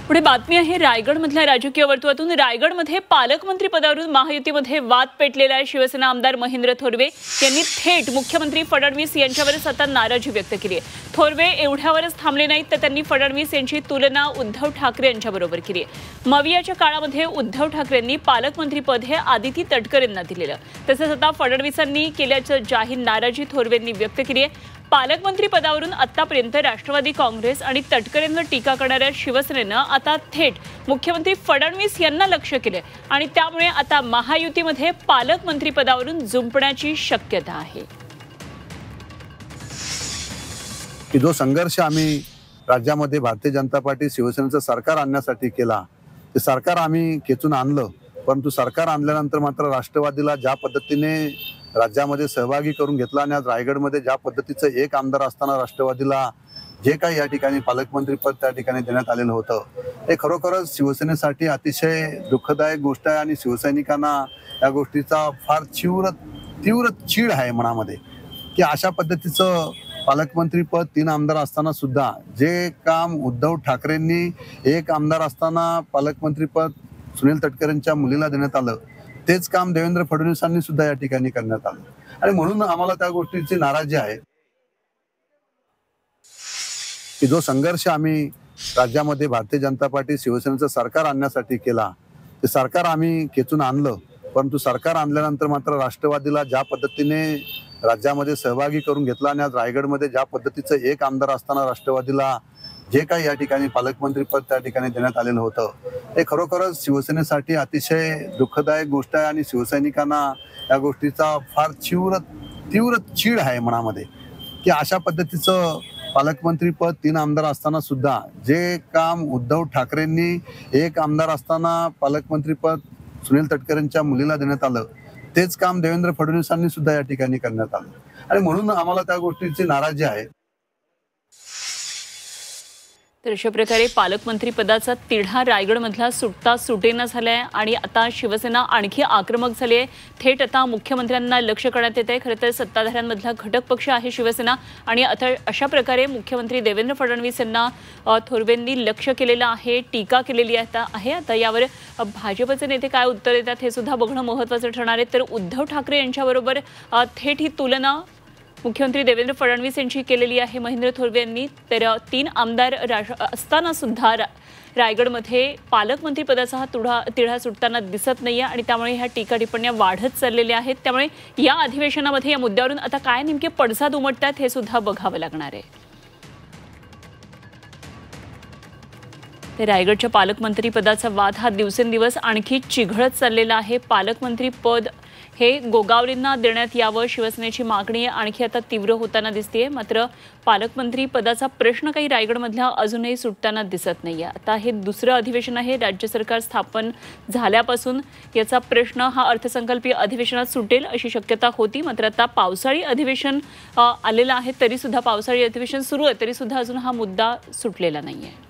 पुढे बातमी आहे रायगडमधल्या राजकीय वर्तुळातून। रायगडमध्ये पालकमंत्री पदावरून महायुतीमध्ये वाद पेटलेला शिवसेना आमदार महेंद्र थोरवे यांनी थेट मुख्यमंत्री फडणवीस यांच्यावरच आता नाराजी व्यक्त केली आहे। थोरवे एवढ्यावरच थांबले नाहीत तर त्यांनी फडणवीस यांची तुलना उद्धव ठाकरे यांच्याबरोबर केली आहे। मवियाच्या काळामध्ये उद्धव ठाकरेंनी पालकमंत्रीपद हे आदिती तटकरेंना दिलेलं, तसंच आता फडणवीसांनी केल्याचं जाहीर नाराजी थोरवेंनी व्यक्त केली आहे। पालकमंत्री पदावरून आतापर्यंत राष्ट्रवादी काँग्रेस आणि तटकरेंवर टीका करणाऱ्या शिवसेनेनं आता थेट मुख्यमंत्री फडणवीस यांना लक्ष केले आणि त्यामुळे आता महायुतीमध्ये पालकमंत्री पदावरून जुंपण्याची शक्यता आहे। की जो संघर्ष आम्ही राज्यामध्ये भारतीय जनता पार्टी शिवसेनेचं सरकार आणण्यासाठी केला, ते सरकार आम्ही खेचून आणलं, परंतु सरकार आणल्यानंतर मात्र राष्ट्रवादीला ज्या पद्धतीने राज्यामध्ये सहभागी करून घेतला आणि आज रायगडमध्ये ज्या पद्धतीचं एक आमदार असताना राष्ट्रवादीला जे काही या ठिकाणी पालकमंत्री पद त्या ठिकाणी देण्यात आलेलं होतं, हे खरोखरच शिवसेनेसाठी अतिशय दुःखदायक गोष्ट आहे आणि शिवसैनिकांना या गोष्टीचा फार तीव्र चीड आहे मनामध्ये की अशा पद्धतीचं पालकमंत्री पद 3 आमदार असताना सुद्धा जे काम उद्धव ठाकरेंनी एक आमदार असताना पालकमंत्री पद सुनील तटकरेंच्या मुलीला देण्यात आलं, तेच काम देवेंद्र फडणवीसांनी सुद्धा या ठिकाणी करण्यात आलं आणि म्हणून आम्हाला त्या गोष्टीची नाराजी आहे की जो संघर्ष आम्ही राज्यामध्ये भारतीय जनता पार्टी शिवसेनेचं सरकार आणण्यासाठी केला, ते सरकार आम्ही खेचून आणलं, परंतु सरकार आणल्यानंतर मात्र राष्ट्रवादीला ज्या पद्धतीने राज्यामध्ये सहभागी करून घेतला आणि आज रायगडमध्ये ज्या पद्धतीचं एक आमदार असताना राष्ट्रवादीला जे काही या ठिकाणी पालकमंत्री पद त्या ठिकाणी देण्यात आलेलं होतं, हे खरोखरच शिवसेनेसाठी अतिशय दुःखदायक गोष्ट आहे आणि शिवसैनिकांना या गोष्टीचा फार तीव्र चीड आहे मनामध्ये की अशा पद्धतीचं पालकमंत्री पद 3 आमदार असताना सुद्धा जे काम उद्धव ठाकरेंनी एक आमदार असताना पालकमंत्री पद सुनील तटकरेंच्या मुलीला देण्यात आलं, तेच काम देवेंद्र फडणवीसांनी सुद्धा या ठिकाणी करण्यात आलं आणि म्हणून आम्हाला त्या गोष्टीची नाराजी आहे। तर अशा प्रकारे पालकमंत्री पदाचा तिढा रायगडमधला सुटता सुटेना झालाय आणि आता शिवसेना आणखी आक्रमक झाली आहे। थेट आता मुख्यमंत्र्यांना लक्ष करण्यात येत आहे। खरं तर सत्ताधाऱ्यांमधला घटक पक्ष आहे शिवसेना आणि आता अशा प्रकारे मुख्यमंत्री देवेंद्र फडणवीस यांना थोरवेंनी लक्ष केलेलं आहे, टीका केलेली आहे। आता यावर भाजपचे नेते काय उत्तर देतात हे सुद्धा बघणं महत्त्वाचं ठरणार आहे। तर उद्धव ठाकरे यांच्याबरोबर थेट ही तुलना मुख्यमंत्री देवेंद्र फडणवीस यांची केलेली आहे महेंद्र थोरवे यांनी। तर 3 आमदार असताना सुद्धा रायगडमध्ये पालकमंत्री पदाचा हा तिढा सुटताना दिसत नाहीये आणि त्यामुळे ह्या टीका टिप्पण्या वाढत चाललेल्या आहेत। त्यामुळे या अधिवेशनामध्ये या मुद्द्यावरून आता काय नेमके पडसाद उमटतात हे सुद्धा बघावं लागणार आहे। रायगडच्या पालकमंत्री पदाचा वाद हा दिवसेंदिवस आणखी चिघळत चाललेला आहे। पालकमंत्री पद हे गोगावलेंना देण्यात यावं शिवसेनेची मागणी आणखी आता तीव्र होताना दिसतेय। मात्र पालकमंत्री पदाचा प्रश्न काही रायगडमधला अजूनही सुटताना दिसत नाहीये। आता हे दुसरं अधिवेशन आहे राज्य सरकार स्थापन झाल्यापासून, याचा प्रश्न हा अर्थसंकल्पीय अधिवेशनात सुटेल अशी शक्यता होती। मात्र आता पावसाळी अधिवेशन आलेलं आहे, तरी सुद्धा पावसाळी अधिवेशन सुरू आहे तरी सुद्धा अजून हा मुद्दा सुटलेला नाहीये।